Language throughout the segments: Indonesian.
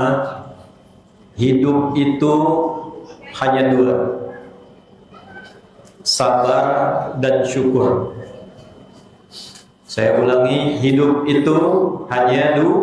pertama, hidup itu hanya dua, sabar dan syukur. Saya ulangi, hidup itu hanya dua,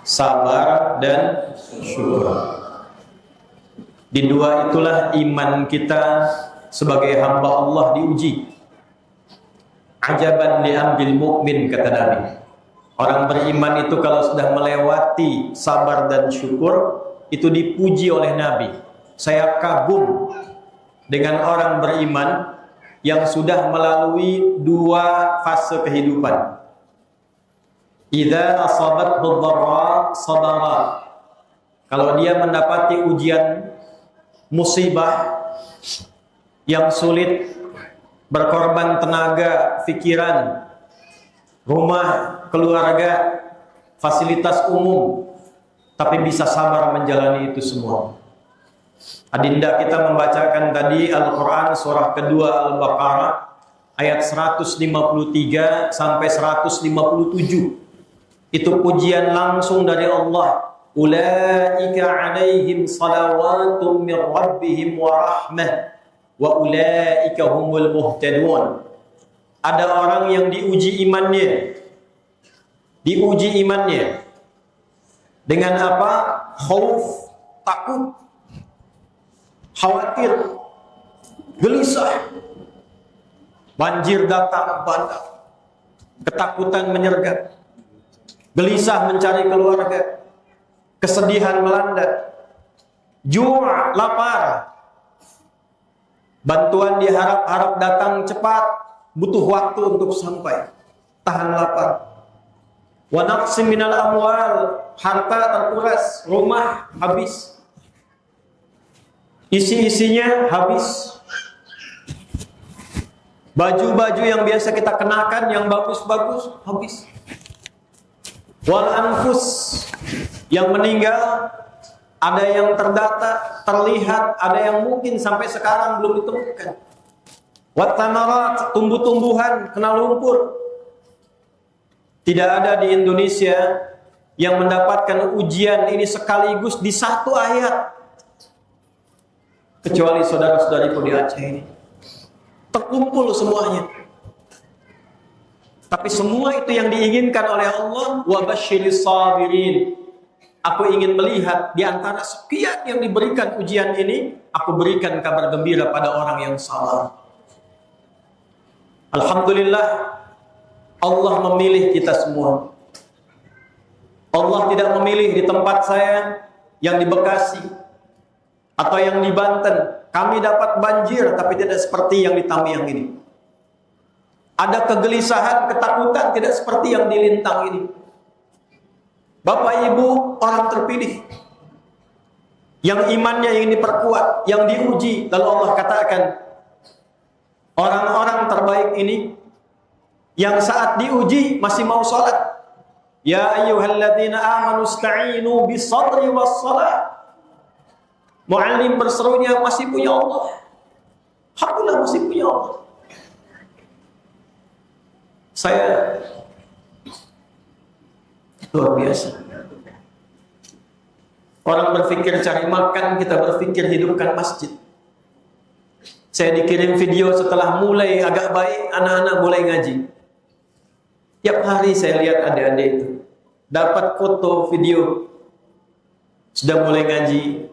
sabar dan syukur. Di dua itulah iman kita sebagai hamba Allah diuji. Ajaban li amril mukmin, kata Nabi. Orang beriman itu kalau sudah melewati sabar dan syukur, itu dipuji oleh Nabi. Saya kagum dengan orang beriman yang sudah melalui dua fase kehidupan. Idza asabathu dharra sabara. Kalau dia mendapati ujian musibah yang sulit, berkorban tenaga, pikiran, rumah, keluarga, fasilitas umum, tapi bisa sabar menjalani itu semua. Adinda kita membacakan tadi Al-Quran surah kedua Al-Baqarah ayat 153 sampai 157. Itu pujian langsung dari Allah. Ulaika alaihim salawatum min rabbihim wa rahmah wa ulaika humul muhtadun. Ada orang yang diuji imannya. Diuji imannya dengan apa? Khauf, takut, khawatir, gelisah. Banjir datang, bandang, ketakutan menyergap, gelisah mencari keluarga, kesedihan melanda, ju', lapar. Bantuan diharap-harap datang cepat, butuh waktu untuk sampai. Tahan lapar. Wa naqsim minal amwal, harta terkuras, rumah habis, isi-isinya habis. Baju-baju yang biasa kita kenakan yang bagus-bagus habis. Wal anfus, yang meninggal ada yang terdata, terlihat, ada yang mungkin sampai sekarang belum ditemukan. Wat tamarat, tumbuh-tumbuhan kena lumpur. Tidak ada di Indonesia yang mendapatkan ujian ini sekaligus di satu ayat, kecuali saudara-saudariku di Aceh ini. Terkumpul semuanya. Tapi semua itu yang diinginkan oleh Allah. Wa basyiris sabirin. Aku ingin melihat di antara sekian yang diberikan ujian ini, aku berikan kabar gembira pada orang yang sabar. Alhamdulillah, Allah memilih kita semua. Allah tidak memilih di tempat saya yang di Bekasi atau yang di Banten. Kami dapat banjir tapi tidak seperti yang di Tamiang ini. Ada kegelisahan, ketakutan tidak seperti yang di Lintang ini. Bapak Ibu orang terpilih yang imannya ingin diperkuat, yang diuji. Lalu Allah katakan, orang-orang terbaik ini yang saat diuji masih mau sholat. Ya ayyuhalladzina amanu ista'inu bis-sabri was-shalah. Muallim berserunya, masih punya Allah. Alhamdulillah masih punya Allah. Saya luar biasa. Orang berpikir cari makan, kita berpikir hidupkan masjid. Saya dikirim video setelah mulai agak baik, anak-anak mulai ngaji. Tiap hari saya lihat adik-adik itu dapat foto, video, sudah mulai ngaji,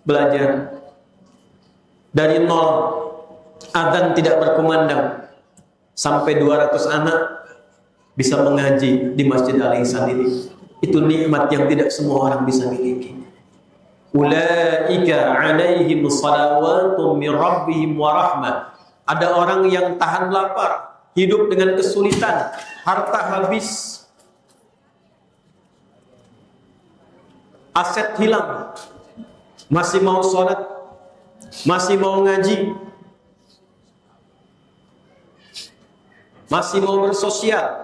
belajar dari nol, adzan tidak berkumandang, sampai 200 anak bisa mengaji di Masjid Al-Ihsan ini. Itu nikmat yang tidak semua orang bisa miliki. Ulaika alaihim salawatum min rabbihim wa rahmah. Ada orang yang tahan lapar, hidup dengan kesulitan, harta habis, aset hilang, masih mau sholat, masih mau ngaji, masih mau bersosial.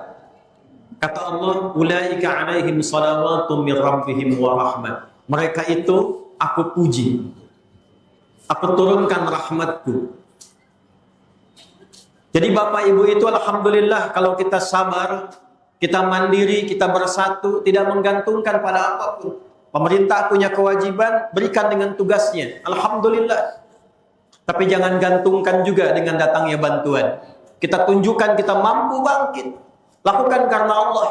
Kata Allah, ulaika alaihim salawatum min rabbihim wa rahmah. Mereka itu aku puji, aku turunkan rahmatku. Jadi Bapak Ibu itu alhamdulillah kalau kita sabar, kita mandiri, kita bersatu, tidak menggantungkan pada apapun. Pemerintah punya kewajiban, berikan dengan tugasnya. Alhamdulillah. Tapi jangan gantungkan juga dengan datangnya bantuan. Kita tunjukkan kita mampu bangkit. Lakukan karena Allah.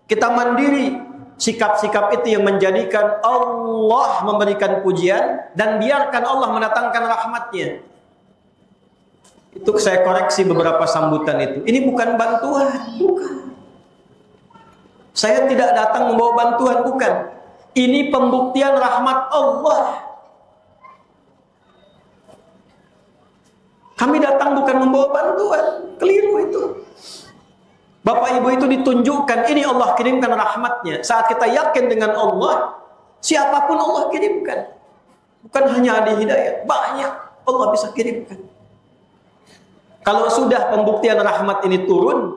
Kita mandiri. Sikap-sikap itu yang menjadikan Allah memberikan pujian dan biarkan Allah mendatangkan rahmatnya. Itu saya koreksi beberapa sambutan itu. Ini bukan bantuan, bukan. Saya tidak datang membawa bantuan, bukan. Ini pembuktian rahmat Allah. Kami datang bukan membawa bantuan, keliru itu. Bapak Ibu itu ditunjukkan, ini Allah kirimkan rahmatnya. Saat kita yakin dengan Allah, siapapun Allah kirimkan. Bukan hanya ada hidayah, banyak Allah bisa kirimkan. Kalau sudah pembuktian rahmat ini turun,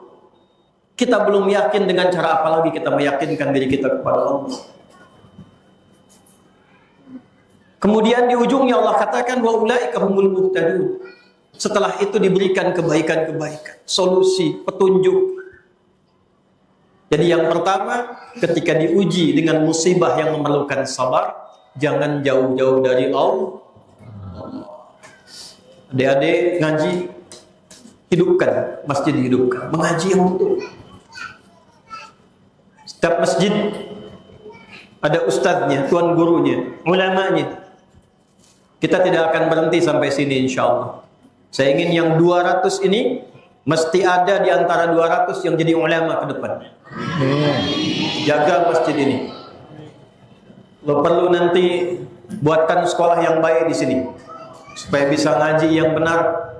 kita belum yakin dengan cara apa lagi kita meyakinkan diri kita kepada Allah. Kemudian di ujungnya Allah katakan, wa ulaika humul muhtadun. Setelah itu diberikan kebaikan-kebaikan, solusi, petunjuk. Jadi yang pertama, ketika diuji dengan musibah yang memerlukan sabar, jangan jauh-jauh dari Allah. Adik-adik ngaji, hidupkan, masjid hidupkan, mengaji yang betul. Setiap masjid ada ustadznya, tuan gurunya, ulamanya. Kita tidak akan berhenti sampai sini insya Allah. Saya ingin yang 200 ini mesti ada di antara 200 yang jadi ulama ke depan. Jaga masjid ini. Lo perlu nanti buatkan sekolah yang baik di sini supaya bisa ngaji yang benar.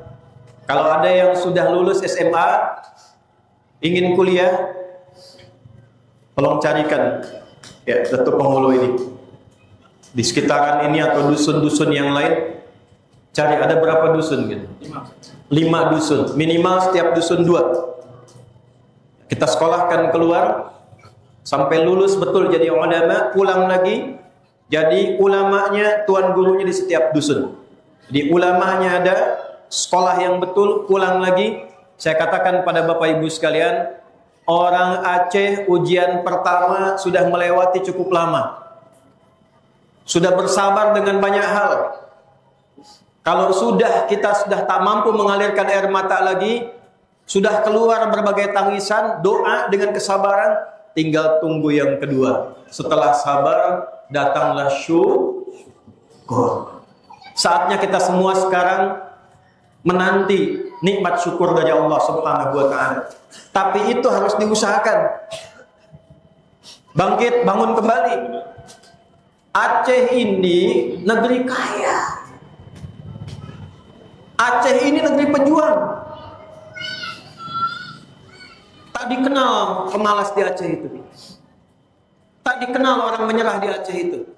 Kalau ada yang sudah lulus SMA ingin kuliah, tolong carikan ya Datuk Penghulu ini di sekitaran ini atau dusun-dusun yang lain. Cari ada berapa dusun gitu? 5 dusun, minimal setiap dusun 2. Kita sekolahkan keluar sampai lulus betul jadi ulama, pulang lagi jadi ulamanya, tuan gurunya di setiap dusun. Di ulamanya ada, sekolah yang betul, pulang lagi. Saya katakan pada Bapak Ibu sekalian, orang Aceh ujian pertama sudah melewati cukup lama. Sudah bersabar dengan banyak hal. Kalau kita sudah tak mampu mengalirkan air mata lagi, sudah keluar berbagai tangisan, doa dengan kesabaran, tinggal tunggu yang kedua. Setelah sabar, datanglah syukur. Saatnya kita semua sekarang menanti nikmat syukur dari Allah Subhanahu wa taala. Tapi itu harus diusahakan. Bangkit, bangun kembali. Aceh ini negeri kaya. Aceh ini negeri pejuang. Tak dikenal pemalas di Aceh itu. Tak dikenal orang menyerah di Aceh itu.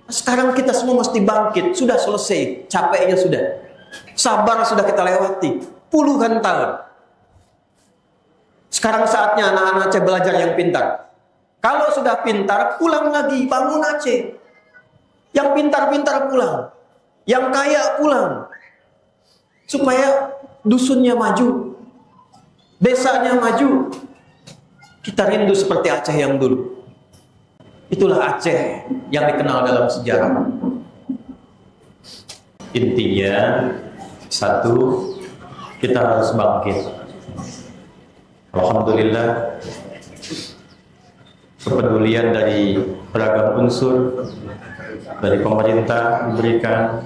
Sekarang kita semua mesti bangkit. Sudah selesai, capeknya sudah. Sabar sudah kita lewati. Puluhan tahun. Sekarang saatnya anak-anak Aceh belajar yang pintar. Kalau sudah pintar, pulang lagi, bangun Aceh. Yang pintar-pintar pulang. Yang kaya pulang. Supaya dusunnya maju, desanya maju. Kita rindu seperti Aceh yang dulu. Itulah Aceh yang dikenal dalam sejarah. Intinya satu, kita harus bangkit. Alhamdulillah, kepedulian dari beragam unsur, dari pemerintah diberikan,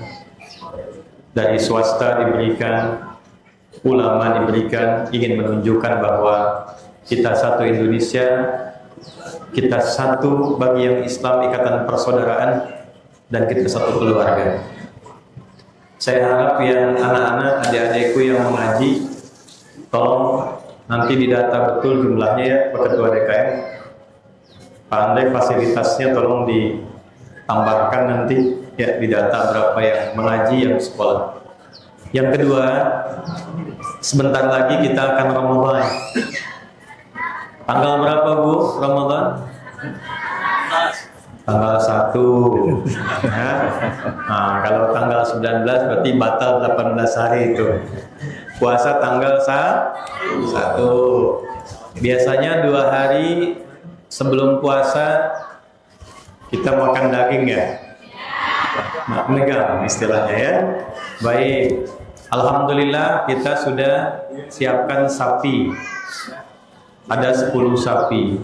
dari swasta diberikan, ulama diberikan, ingin menunjukkan bahwa kita satu Indonesia, kita satu bagi yang Islam, ikatan persaudaraan, dan kita satu keluarga. Saya harap yang anak-anak, adik-adikku yang mengaji, tolong nanti didata betul jumlahnya ya, Pak Ketua DKM. Pandai fasilitasnya tolong ditambahkan nanti ya, didata berapa yang mengaji, yang sekolah. Yang kedua, sebentar lagi kita akan Ramadan. Tanggal berapa Bu Ramadan? Tanggal 1. Nah, kalau tanggal 19 berarti batal 18 hari itu. Puasa tanggal 1. Biasanya 2 hari sebelum puasa kita makan daging ya? Megang istilahnya ya. Baik. Alhamdulillah kita sudah siapkan sapi. Ada 10 sapi.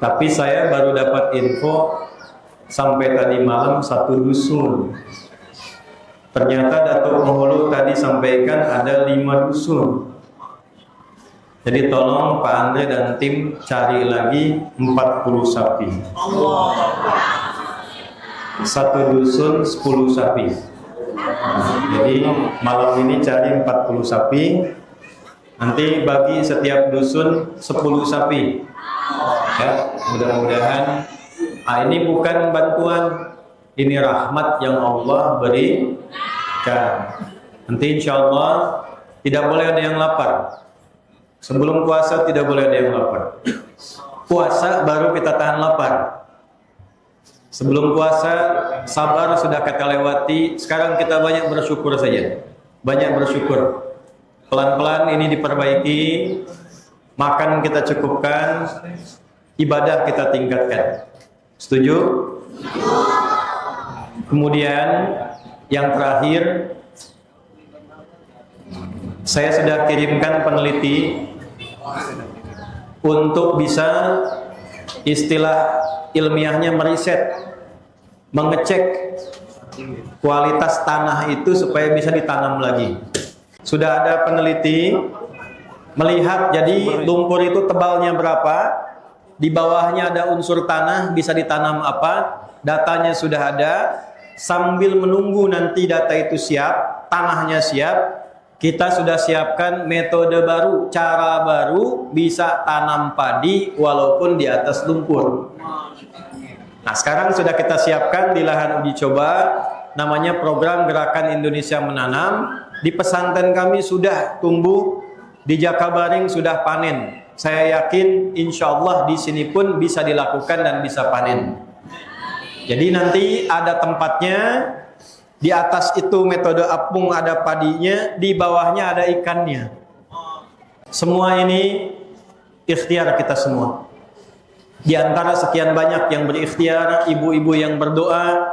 Tapi saya baru dapat info sampai tadi malam 1 dusun. Ternyata Datuk Penghulu tadi sampaikan ada 5 dusun. Jadi tolong Pak Andre dan tim cari lagi 40 sapi. 1 dusun 10 sapi. Jadi malam ini cari 40 sapi. Nanti bagi setiap dusun 10 sapi. Ya, mudah-mudahan ini bukan bantuan, ini rahmat yang Allah berikan. Nanti insya Allah tidak boleh ada yang lapar. Sebelum puasa tidak boleh ada yang lapar. Puasa baru kita tahan lapar. Sebelum puasa sabar sudah kita lewati. Sekarang kita banyak bersyukur saja. Banyak bersyukur. Pelan-pelan ini diperbaiki. Makan kita cukupkan. Ibadah kita tingkatkan. Setuju? Kemudian yang terakhir, saya sudah kirimkan peneliti untuk bisa istilah ilmiahnya meriset, mengecek kualitas tanah itu supaya bisa ditanam lagi. Sudah ada peneliti melihat jadi lumpur itu tebalnya berapa, di bawahnya ada unsur tanah, bisa ditanam apa, datanya sudah ada. Sambil menunggu nanti data itu siap, tanahnya siap, kita sudah siapkan metode baru, cara baru bisa tanam padi walaupun di atas lumpur. Nah, sekarang sudah kita siapkan di lahan uji coba, namanya program Gerakan Indonesia Menanam. Di pesantren kami sudah tumbuh, di Jakabaring sudah panen. Saya yakin insya Allah di sini pun bisa dilakukan dan bisa panen. Jadi nanti ada tempatnya. Di atas itu metode apung ada padinya, di bawahnya ada ikannya. Semua ini ikhtiar kita semua. Di antara sekian banyak yang berikhtiar, ibu-ibu yang berdoa,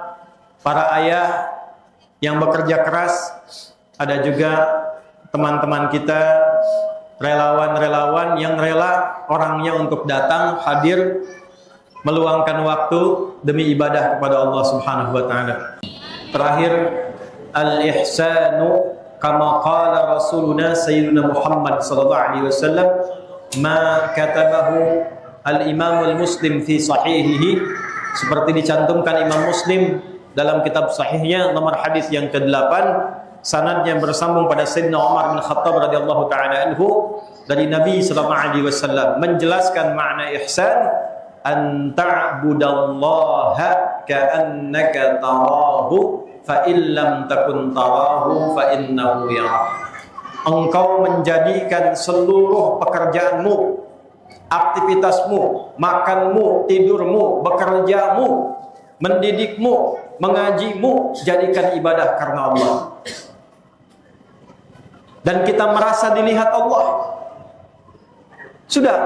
para ayah yang bekerja keras, ada juga teman-teman kita, relawan-relawan yang rela orangnya untuk datang, hadir, meluangkan waktu demi ibadah kepada Allah Subhanahu wa taala. Terakhir, al-ihsanu kama qala Rasuluna Sayyidina Muhammad sallallahu alaihi wasallam ma katabahu al-Imam al-Muslim fi sahihihi, seperti dicantumkan Imam Muslim dalam kitab sahihnya nomor hadis yang ke-8, sanadnya bersambung pada Sayyidina Umar bin Khattab radhiyallahu taala anhu dari Nabi sallallahu alaihi wasallam menjelaskan makna ihsan, an ta'budallaha ka'annaka tarahu fa illam takun tarahu fa innahu yarak. Engkau menjadikan seluruh pekerjaanmu, aktivitasmu, makanmu, tidurmu, bekerjamu, mendidikmu, mengajimu, jadikan ibadah karena Allah. Dan kita merasa dilihat Allah. Sudah,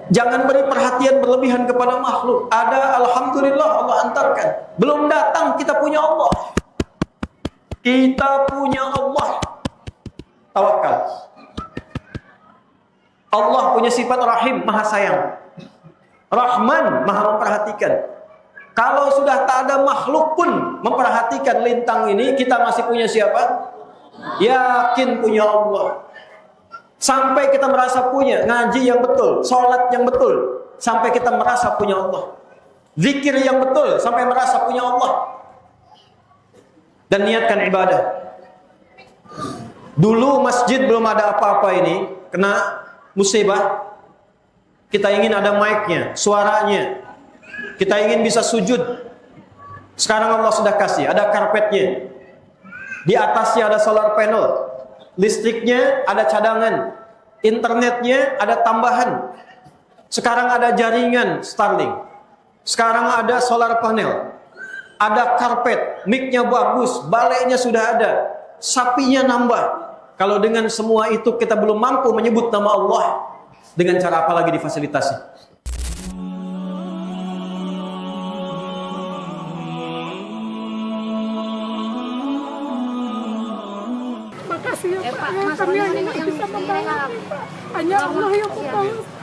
jangan beri perhatian berlebihan kepada makhluk. Ada, alhamdulillah Allah antarkan. Belum datang, kita punya Allah. Kita punya Allah. Tawakal. Allah punya sifat rahim, maha sayang. Rahman, maha memperhatikan. Kalau sudah tak ada makhluk pun memperhatikan lintang ini, kita masih punya siapa? Yakin punya Allah. Sampai kita merasa punya ngaji yang betul, sholat yang betul, sampai kita merasa punya Allah. Zikir yang betul, sampai merasa punya Allah. Dan niatkan ibadah. Dulu masjid belum ada apa-apa ini, kena musibah. Kita ingin ada mic-nya, suaranya. Kita ingin bisa sujud. Sekarang Allah sudah kasih, ada karpetnya. Di atasnya ada solar panel. Listriknya ada cadangan, internetnya ada tambahan. Sekarang ada jaringan Starlink. Sekarang ada solar panel, ada karpet, mic-nya bagus, balainya sudah ada, sapinya nambah. Kalau dengan semua itu kita belum mampu menyebut nama Allah, dengan cara apa lagi difasilitasi? Makasih ya Pak, kami hanya bisa membantu Pak. Hanya Allah yang membalas.